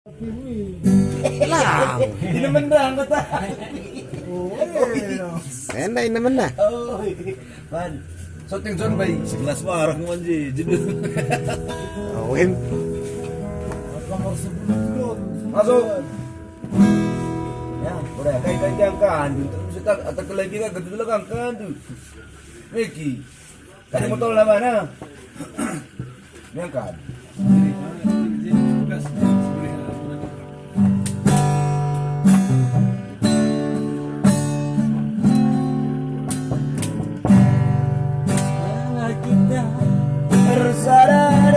Lah, Ini menang kata. enak ini mana? Oh, man. Shooting zone bay sebelas warung manji. Oh, ini Masuk. Ya, udah kayak jangkaan. Terus kita atau lagi kan gitu dulu kan tuh. Miki. Tadi motor lah mana? Jangkaan. Kita tersadar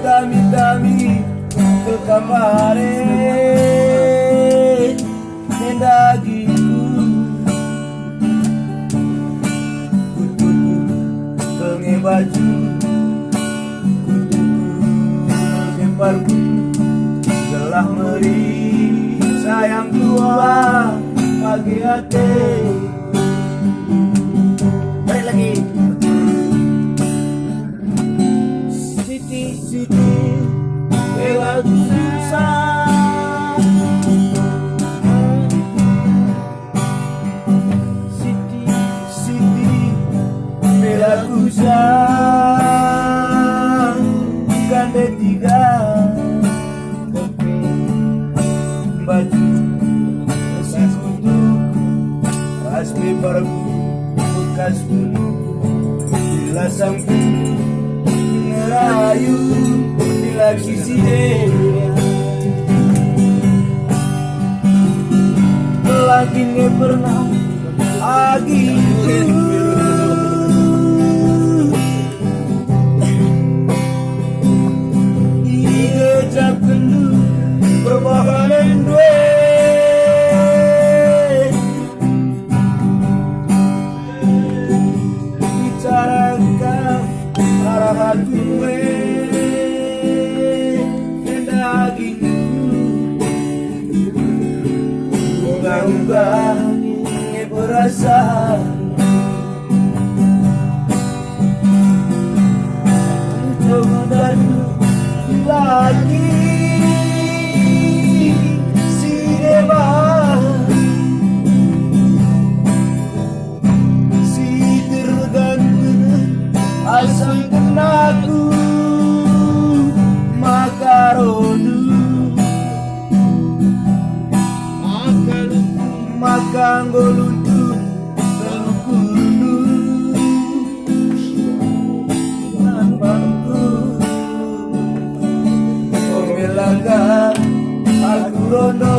Tami-tami ke kamar mendagiku kutuku pengen baju kutuku lemparku telah meri sayang tua pagi hati balik lagi Siti bela susah Siti bela susah gande tiga baju bekas kutuk asmi baru bekas dulu bila sampai ngerayu bila kisi lagi nggak pernah lagi dikejar dulu berbahanan duit bicarakan arah gue dan dagingku unggah-unggah berasa coba lagi asam kenaku makaronu makan golutu belukunu nampanku omelaga aku rono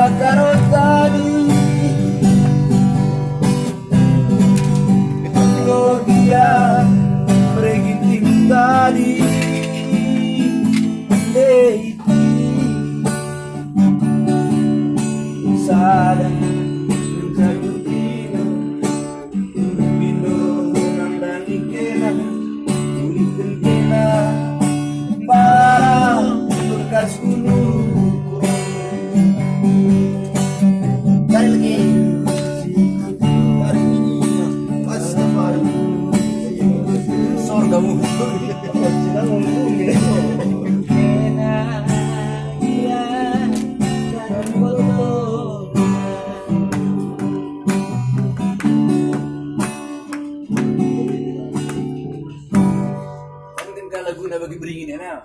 makarotani Gloria pergi tadi Deiti sadar menjadi tino Bino nandani kena kulit kena barang bekas gunung kamu kita ngomong ya lagu na bagi beringin ya